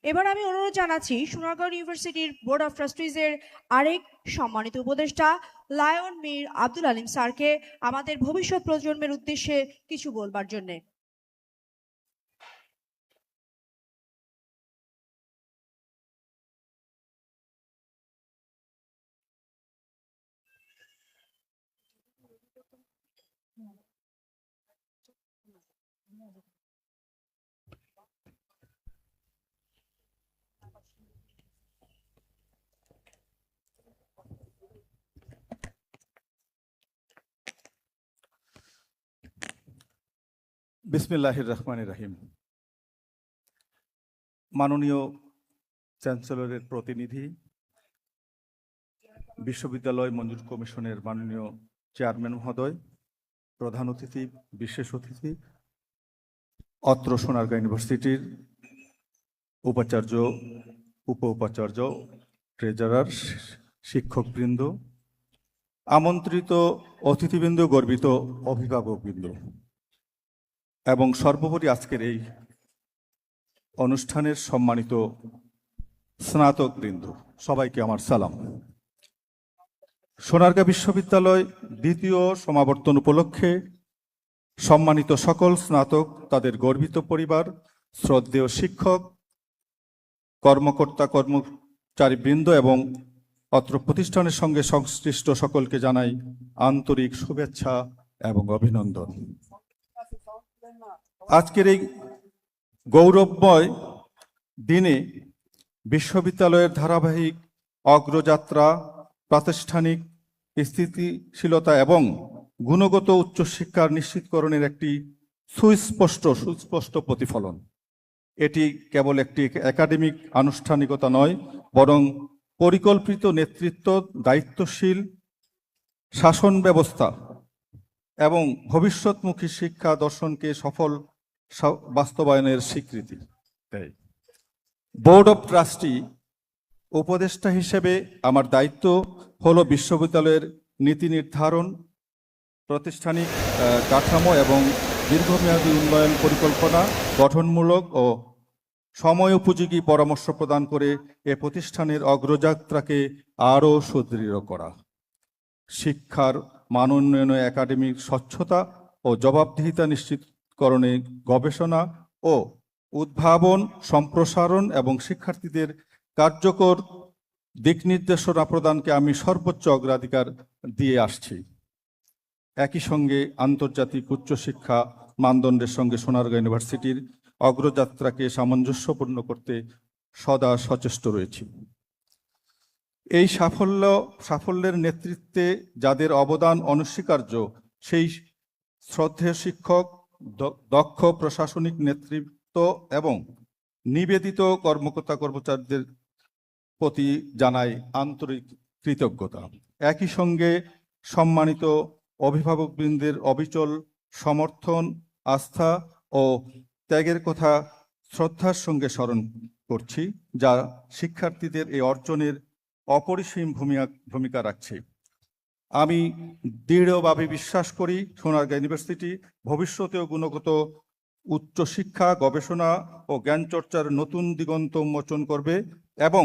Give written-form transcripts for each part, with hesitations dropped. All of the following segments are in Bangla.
এবার আমি অনুরোধ জানাচ্ছি সোনারগাঁও ইউনিভার্সিটির বোর্ড অফ ট্রাস্টিজের আরেক সম্মানিত উপদেষ্টা লায়ন মীর আব্দুল আলিম স্যারকে আমাদের ভবিষ্যৎ প্রজন্মের উদ্দেশ্যে কিছু বলবার জন্যে। বিসমিল্লাহির রহমানির রহিম। মাননীয় চ্যান্সেলরের প্রতিনিধি, বিশ্ববিদ্যালয় মঞ্জুর কমিশনের মাননীয় চেয়ারম্যান মহোদয়, প্রধান অতিথি, বিশেষ অতিথি, অত্র সোনারগাঁও ইউনিভার্সিটির উপাচার্য, উপ উপাচার্য, ট্রেজারার, শিক্ষকবৃন্দ, আমন্ত্রিত অতিথিবৃন্দ, গর্বিত অভিভাবকবৃন্দ এবং সর্বোপরি আজকের এই অনুষ্ঠানের সম্মানিত স্নাতকবৃন্দ, সবাইকে আমার সালাম। সোনারগাঁও বিশ্ববিদ্যালয় দ্বিতীয় সমাবর্তন উপলক্ষে সম্মানিত সকল স্নাতক, তাদের গর্বিত পরিবার, শ্রদ্ধেয় শিক্ষক, কর্মকর্তা, কর্মচারীবৃন্দ এবং অত্র প্রতিষ্ঠানের সঙ্গে সংশ্লিষ্ট সকলকে জানাই আন্তরিক শুভেচ্ছা এবং অভিনন্দন। আজকের এই গৌরবময় দিনে বিশ্ববিদ্যালয়ের ধারাবাহিক অগ্রযাত্রা, প্রাতিষ্ঠানিক স্থিতিশীলতা এবং গুণগত উচ্চশিক্ষার নিশ্চিতকরণের একটি সুস্পষ্ট প্রতিফলন। এটি কেবল একটি একাডেমিক আনুষ্ঠানিকতা নয়, বরং পরিকল্পিত নেতৃত্ব, দায়িত্বশীল শাসন ব্যবস্থা এবং ভবিষ্যৎমুখী শিক্ষা দর্শনকে সফল বাস্তবায়নের স্বীকৃতি দেয়। বোর্ড অব ট্রাস্টি উপদেষ্টা হিসেবে আমার দায়িত্ব হলো বিশ্ববিদ্যালয়ের নীতি নির্ধারণ, প্রাতিষ্ঠানিক কাঠামো এবং দীর্ঘমেয়াদী উন্নয়ন পরিকল্পনা গঠনমূলক ও সময় উপযোগী পরামর্শ প্রদান করে এ প্রতিষ্ঠানের অগ্রযাত্রাকে আরও সুদৃঢ় করা, শিক্ষার মান উন্নয়নে একাডেমিক স্বচ্ছতা ও জবাবদিহিতা নিশ্চিতকরণে গবেষণা ও উদ্ভাবন সম্প্রসারণ এবং শিক্ষার্থীদের কার্যকর দিক নির্দেশনা প্রদানকে আমি সর্বোচ্চ অগ্রাধিকার দিয়ে আসছি। একই সঙ্গে আন্তর্জাতিক উচ্চশিক্ষা মানদণ্ডের সঙ্গে সোনারগাঁও ইউনিভার্সিটির অগ্রযাত্রাকে সামঞ্জস্যপূর্ণ করতে সদা সচেষ্ট রয়েছি। এই সাফল্যের নেতৃত্বে যাদের অবদান অনস্বীকার্য, সেই শ্রদ্ধেয় শিক্ষক, দক্ষ প্রশাসনিক নেতৃত্ব এবং নিবেদিত কর্মকর্তা কর্মচারীদের প্রতি জানাই আন্তরিক কৃতজ্ঞতা। একই সঙ্গে সম্মানিত অভিভাবকবৃন্দের অবিচল সমর্থন, আস্থা ও ত্যাগের কথা শ্রদ্ধার সঙ্গে স্মরণ করছি, যা শিক্ষার্থীদের এই অর্জনের অপরিসীম ভূমিকা রাখছে। আমি দৃঢ়ভাবে বিশ্বাস করি সোনারগাঁও ইউনিভার্সিটি ভবিষ্যতেও গুণগত উচ্চশিক্ষা, গবেষণা ও জ্ঞান চর্চার নতুন দিগন্ত উন্মোচন করবে এবং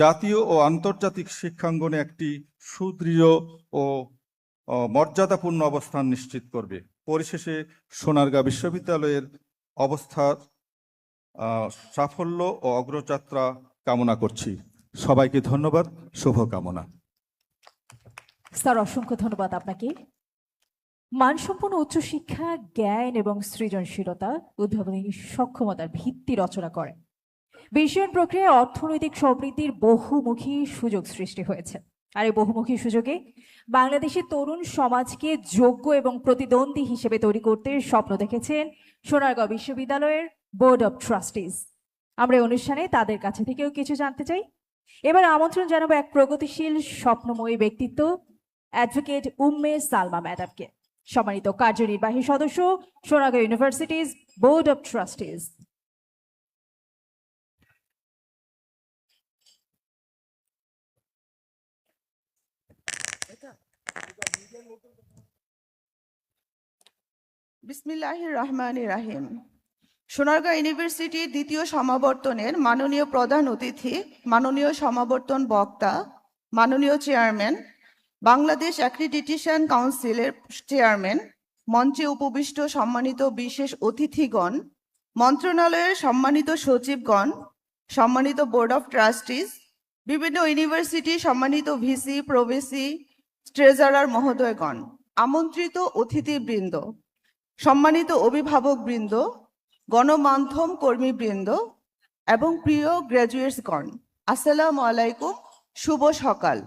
জাতীয় ও আন্তর্জাতিক শিক্ষাঙ্গনে একটি সুদৃঢ় ও মর্যাদাপূর্ণ অবস্থান নিশ্চিত করবে। পরিশেষে সোনারগাঁও বিশ্ববিদ্যালয়ের অবস্থার সাফল্য ও অগ্রযাত্রা কামনা করছি। সবাইকে ধন্যবাদ, শুভকামনা। স্যার, অসংখ্য ধন্যবাদ আপনাকে। মানসম্পন্ন উচ্চশিক্ষা জ্ঞান এবং সৃজনশীলতা, উদ্ভাবনী সক্ষমতার ভিত্তি রচনা করে বিশ্বায়ন প্রক্রিয়ায় অর্থনৈতিক সমৃদ্ধির বহুমুখী সুযোগ সৃষ্টি হয়েছে। আর এই বহুমুখী সুযোগে বাংলাদেশের তরুণ সমাজকে যোগ্য এবং প্রতিদ্বন্দ্বী হিসেবে তৈরি করতে স্বপ্ন দেখেছেন সোনারগাঁও বিশ্ববিদ্যালয়ের বোর্ড অব ট্রাস্টিজ। আমরা এই অনুষ্ঠানে তাদের কাছে থেকেও কিছু জানতে চাই। এবার আমন্ত্রণ জানাবো এক প্রগতিশীল স্বপ্নময়ী ব্যক্তিত্ব, অ্যাডভোকেট উম্মে সালমা ম্যাডামকে, সম্মানিত কার্যনির্বাহী সদস্য, Sonargaon universities board of trustees. বিসমিল্লাহির রহমানির রহিম। সোনারগাঁ ইউনিভার্সিটির দ্বিতীয় সমাবর্তনের মাননীয় প্রধান অতিথি, মাননীয় সমাবর্তন বক্তা, মাননীয় চেয়ারম্যান, বাংলাদেশ অ্যাক্রিডিটেশন কাউন্সিলের চেয়ারম্যান, মঞ্চে উপবিষ্ট সম্মানিত বিশেষ অতিথিগণ, মন্ত্রণালয়ের সম্মানিত সচিবগণ, সম্মানিত বোর্ড অফ ট্রাস্টিজ, বিভিন্ন ইউনিভার্সিটি সম্মানিত ভিসি, প্রভিসি, ট্রেজারার মহোদয়গণ, আমন্ত্রিত অতিথিবৃন্দ, সম্মানিত অভিভাবকবৃন্দ, গণমাধ্যম কর্মীবৃন্দ এবং প্রিয় গ্র্যাজুয়েটসগণ, আসসালামু আলাইকুম, শুভ সকাল।